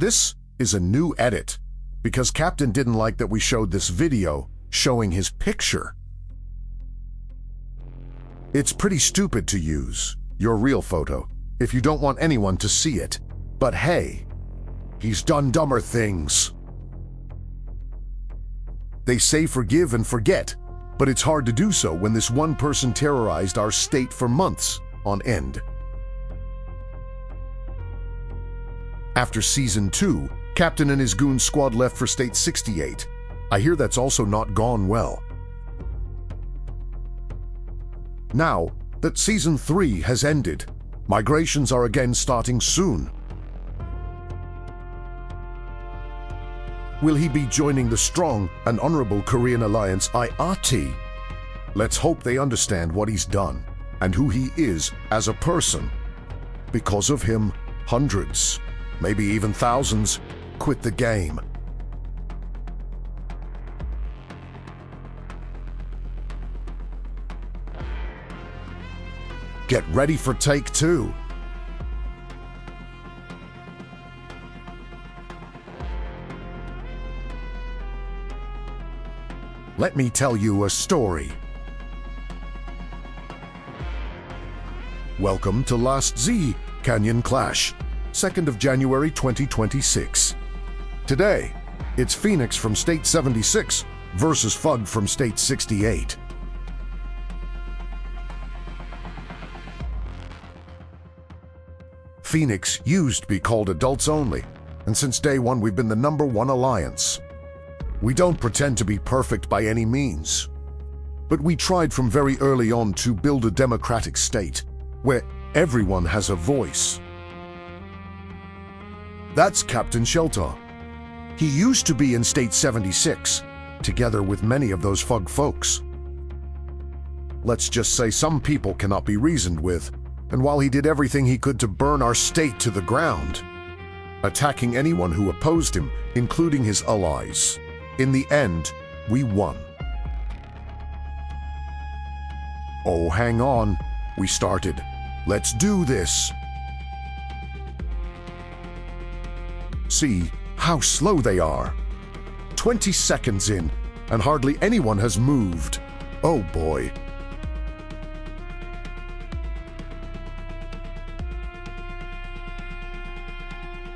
This is a new edit, because Captain didn't like that we showed this video showing his picture. It's pretty stupid to use your real photo if you don't want anyone to see it. But hey, he's done dumber things. They say forgive and forget, but it's hard to do so when this one person terrorized our state for months on end. After Season 2, Captain and his goon squad left for s68. I hear that's also not gone well. Now that Season 3 has ended, migrations are again starting soon. Will he be joining the strong and honorable Korean alliance IRT? Let's hope they understand what he's done and who he is as a person. Because of him, hundreds, maybe even thousands, quit the game. Get ready for take 2. Let me tell you a story. Welcome to Last Z Canyon Clash, 2nd of January 2026. Today, it's Phoenix from s76 versus FUG from s68. Phoenix used to be called adults only, and since day one we've been the #1 alliance. We don't pretend to be perfect by any means, but we tried from very early on to build a democratic state where everyone has a voice. That's Captain Shelter. He used to be in s76, together with many of those FUG folks. Let's just say some people cannot be reasoned with, and while he did everything he could to burn our state to the ground, attacking anyone who opposed him, including his allies, in the end, we won. Oh, hang on. We started. Let's do this. See how slow they are. 20 seconds in, and hardly anyone has moved. Oh boy.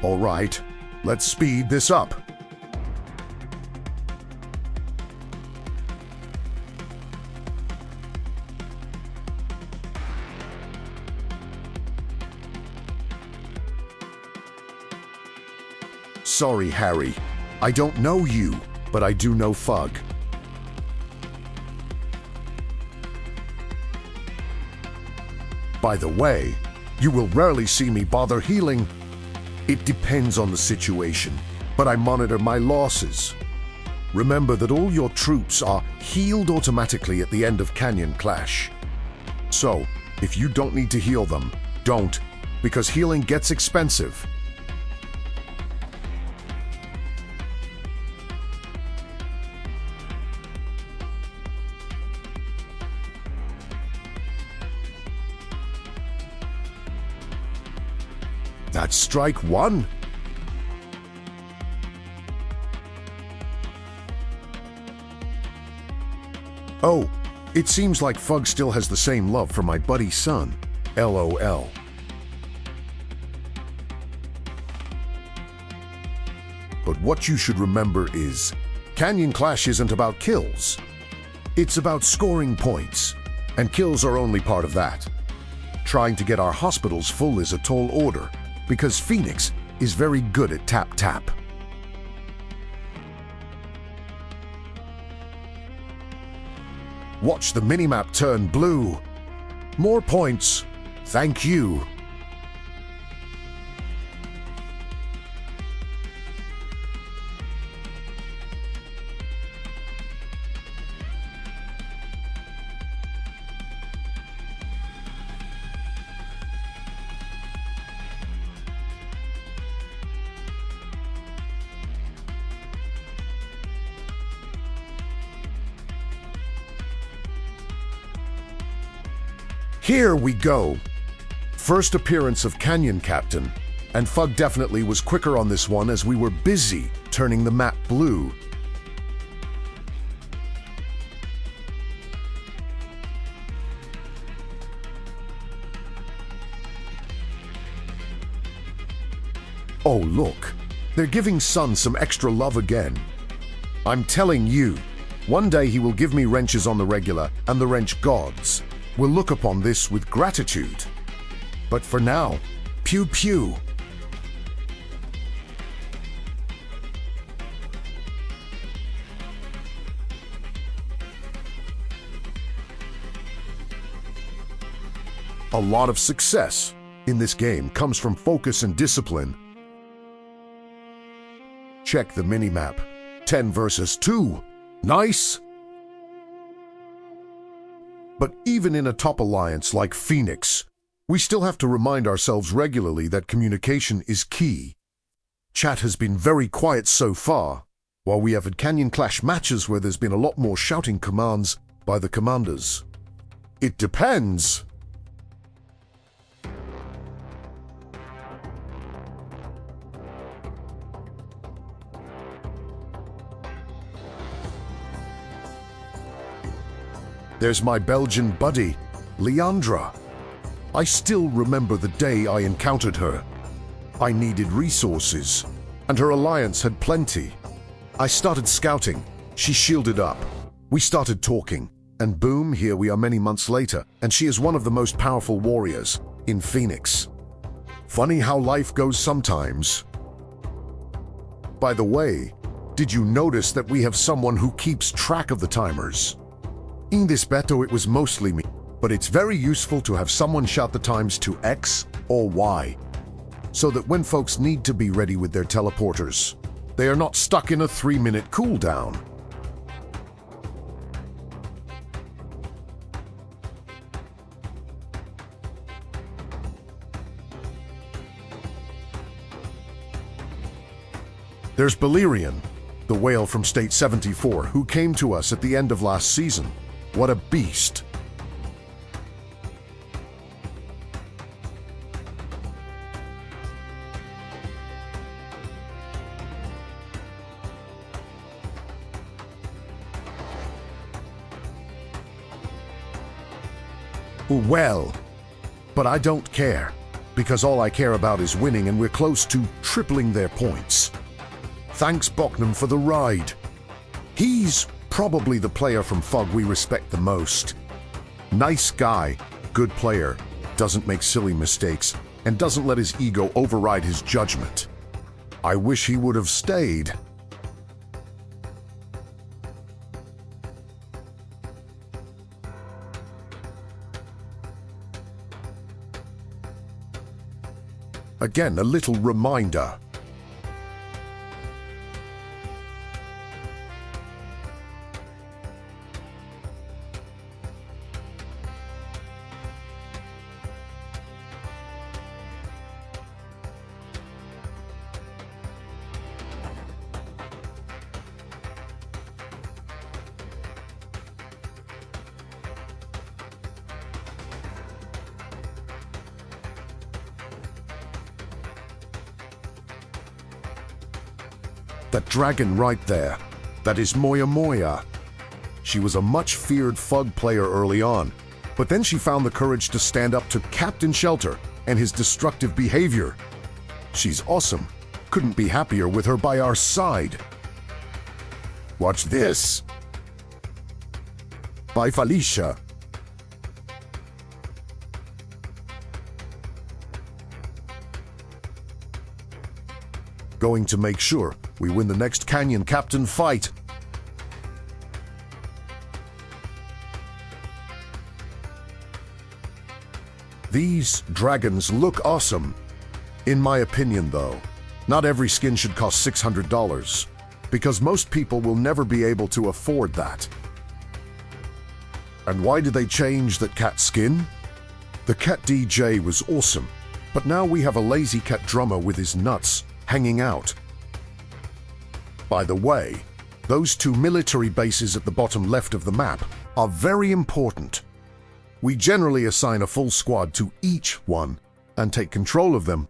All right, let's speed this up. Sorry, Harry. I don't know you, but I do know FUG. By the way, you will rarely see me bother healing. It depends on the situation, but I monitor my losses. Remember that all your troops are healed automatically at the end of Canyon Clash. So, if you don't need to heal them, don't, because healing gets expensive. That's strike 1. Oh, it seems like FUG still has the same love for my buddy's son. LOL. But what you should remember is, Canyon Clash isn't about kills. It's about scoring points, and kills are only part of that. Trying to get our hospitals full is a tall order, because Phoenix is very good at tap-tap. Watch the minimap turn blue. More points. Thank you. Here we go. First appearance of Canyon Captain. And FUG definitely was quicker on this one as we were busy turning the map blue. Oh look, they're giving Sun some extra love again. I'm telling you, one day he will give me wrenches on the regular, and the wrench gods will look upon this with gratitude. But for now, pew pew. A lot of success in this game comes from focus and discipline. Check the minimap. 10 versus 2. Nice! But even in a top alliance like Phoenix, we still have to remind ourselves regularly that communication is key. Chat has been very quiet so far, while we have had Canyon Clash matches where there's been a lot more shouting commands by the commanders. It depends. There's my Belgian buddy, Leandra. I still remember the day I encountered her. I needed resources, and her alliance had plenty. I started scouting, she shielded up. We started talking, and boom, here we are many months later, and she is one of the most powerful warriors in Phoenix. Funny how life goes sometimes. By the way, did you notice that we have someone who keeps track of the timers? In this battle it was mostly me, but it's very useful to have someone shout the times to X or Y, so that when folks need to be ready with their teleporters, they are not stuck in a 3-minute cooldown. There's Balerion, the whale from State 74, who came to us at the end of last season. What a beast! Well, but I don't care, because all I care about is winning, and we're close to tripling their points. Thanks Boknum for the ride. He's probably the player from FUG we respect the most. Nice guy, good player, doesn't make silly mistakes, and doesn't let his ego override his judgment. I wish he would have stayed. Again, a little reminder. That dragon right there, that is Moya Moya. She was a much feared FUG player early on, but then she found the courage to stand up to Captain Shelter and his destructive behavior. She's awesome. Couldn't be happier with her by our side. Watch this. By Felicia. Going to make sure we win the next Canyon Captain fight. These dragons look awesome. In my opinion though, not every skin should cost $600, because most people will never be able to afford that. And why did they change that cat skin? The cat DJ was awesome, but now we have a lazy cat drummer with his nuts hanging out. By the way, those 2 military bases at the bottom left of the map are very important. We generally assign a full squad to each one and take control of them.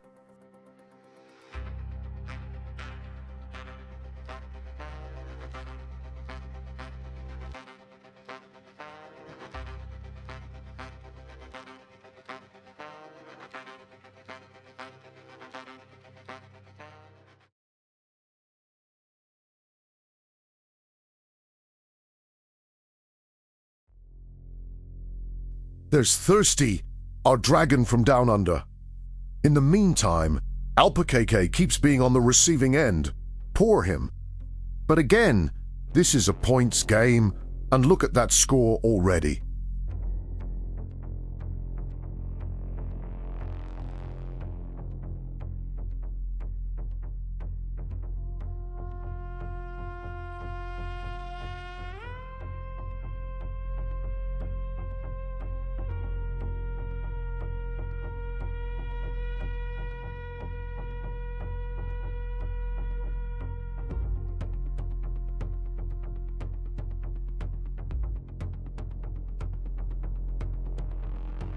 There's Thirsty, our dragon from down under. In the meantime, Alpha KK keeps being on the receiving end. Poor him. But again, this is a points game, and look at that score already.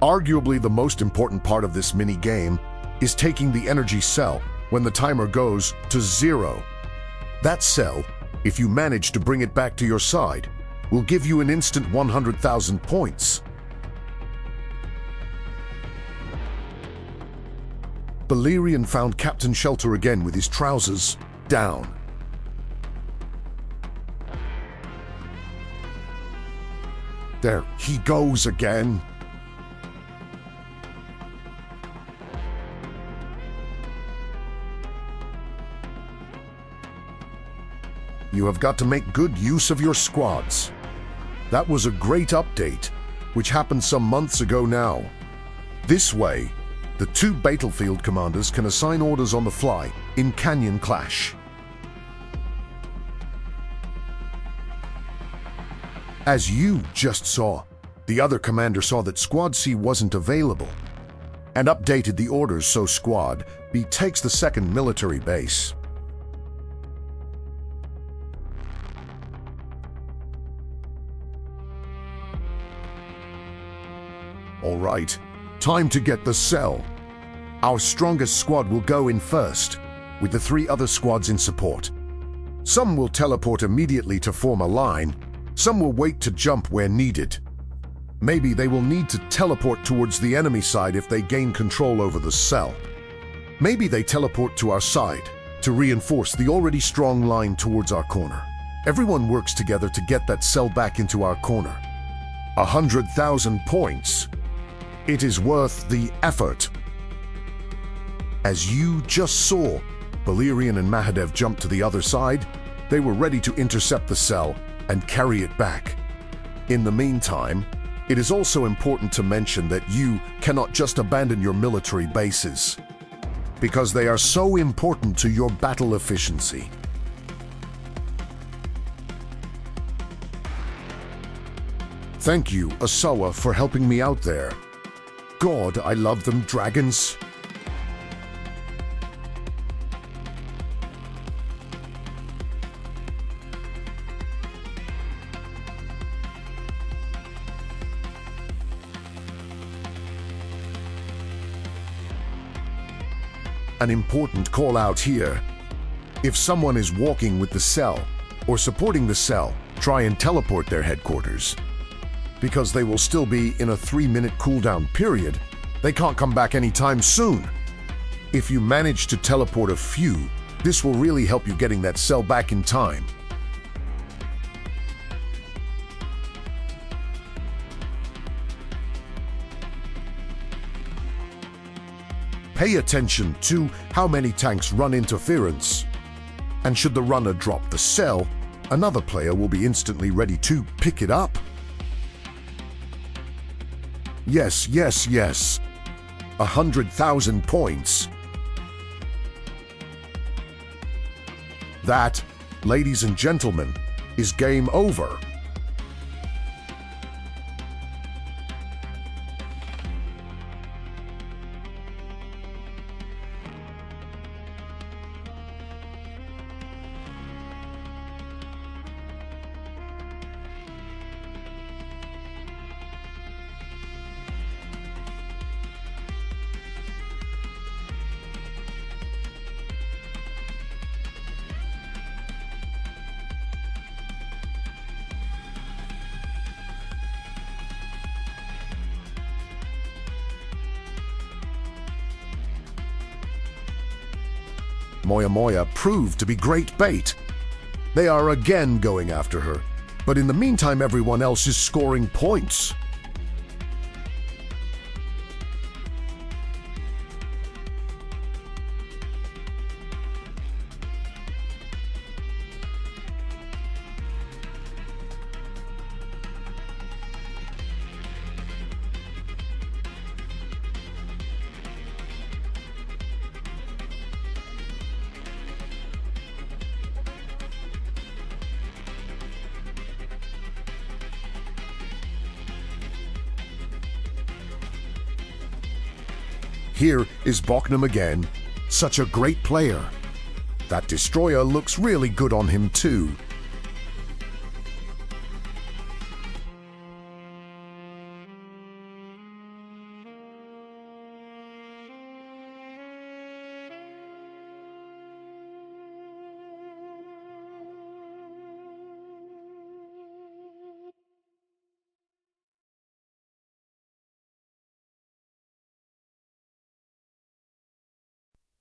Arguably the most important part of this mini-game is taking the energy cell when the timer goes to 0. That cell, if you manage to bring it back to your side, will give you an instant 100,000 points. Balerion found Captain Shelter again with his trousers down. There he goes again. You have got to make good use of your squads. That was a great update, which happened some months ago now. This way, the two battlefield commanders can assign orders on the fly in Canyon Clash. As you just saw, the other commander saw that Squad C wasn't available and updated the orders so Squad B takes the second military base. All right, time to get the cell. Our strongest squad will go in first, with the 3 other squads in support. Some will teleport immediately to form a line, some will wait to jump where needed. Maybe they will need to teleport towards the enemy side if they gain control over the cell. Maybe they teleport to our side to reinforce the already strong line towards our corner. Everyone works together to get that cell back into our corner. 100,000 points. It is worth the effort. As you just saw, Balerion and Mahadev jumped to the other side. They were ready to intercept the cell and carry it back. In the meantime, it is also important to mention that you cannot just abandon your military bases, because they are so important to your battle efficiency. Thank you, Asawa, for helping me out there. God, I love them dragons. An important call out here. If someone is walking with the cell or supporting the cell, try and teleport their headquarters. Because they will still be in a 3-minute cooldown period, they can't come back anytime soon. If you manage to teleport a few, this will really help you getting that cell back in time. Pay attention to how many tanks run interference. And should the runner drop the cell, another player will be instantly ready to pick it up. Yes, yes, yes. 100,000 points. That, ladies and gentlemen, is game over. Moya Moya proved to be great bait. They are again going after her, but in the meantime everyone else is scoring points. Here is Bochnam again. Such a great player. That destroyer looks really good on him too.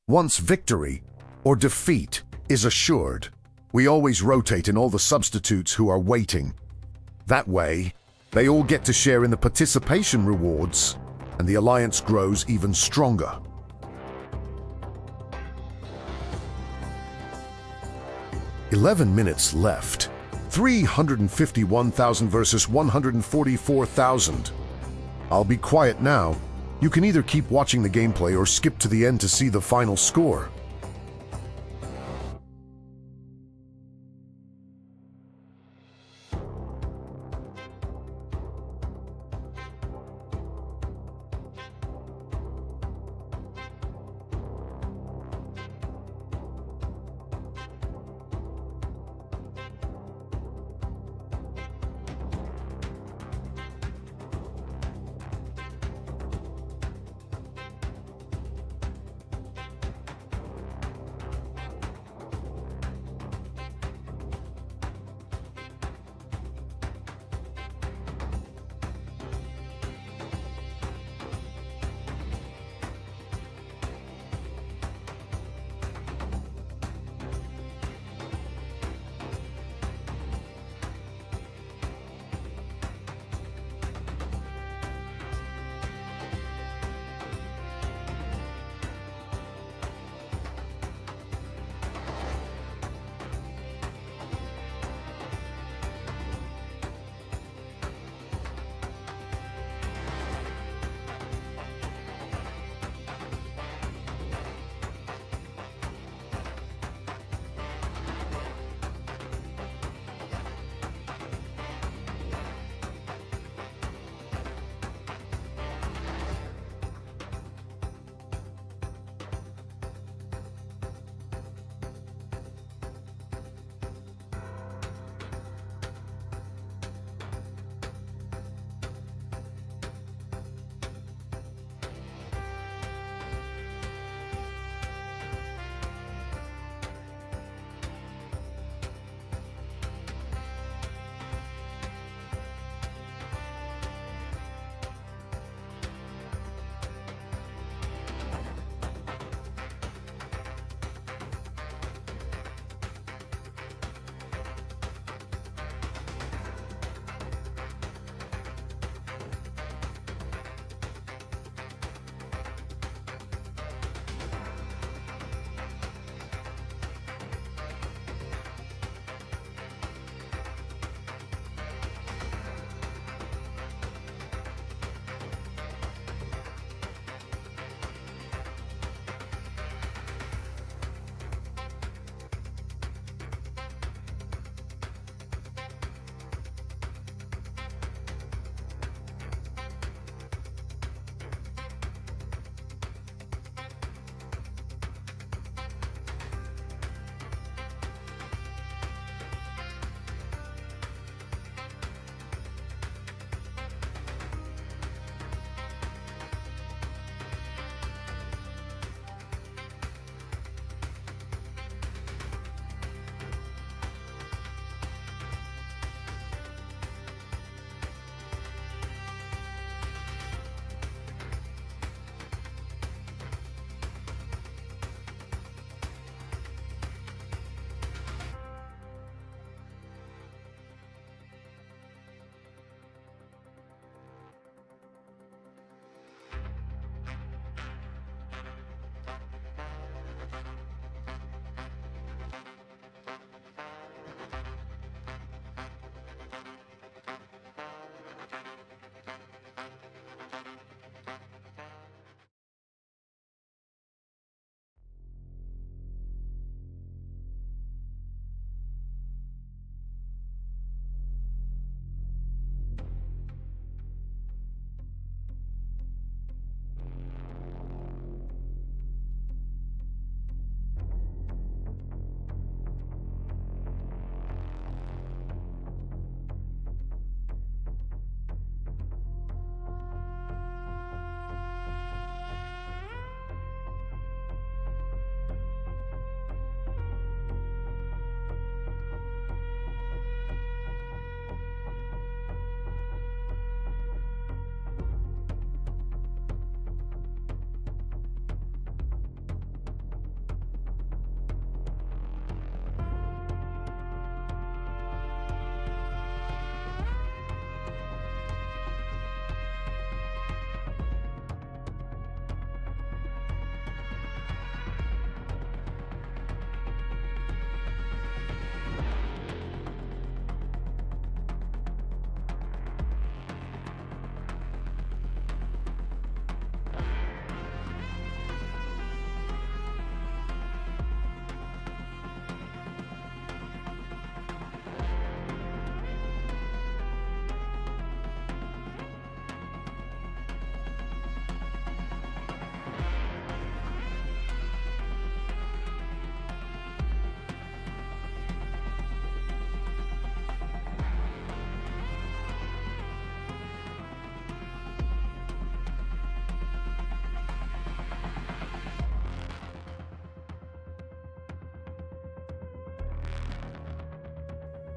Once victory or defeat is assured, we always rotate in all the substitutes who are waiting. That way, they all get to share in the participation rewards, and the alliance grows even stronger. "11 minutes left. 351,000 versus 144,000. I'll be quiet now. You can either keep watching the gameplay or skip to the end to see the final score.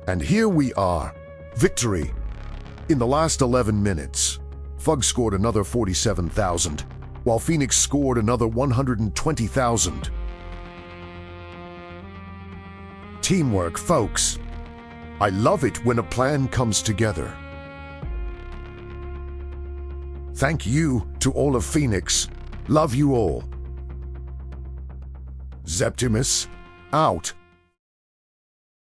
And here we are. Victory. In the last 11 minutes, FUG scored another 47,000, while Phoenix scored another 120,000. Teamwork, folks. I love it when a plan comes together. Thank you to all of Phoenix. Love you all. s76, out.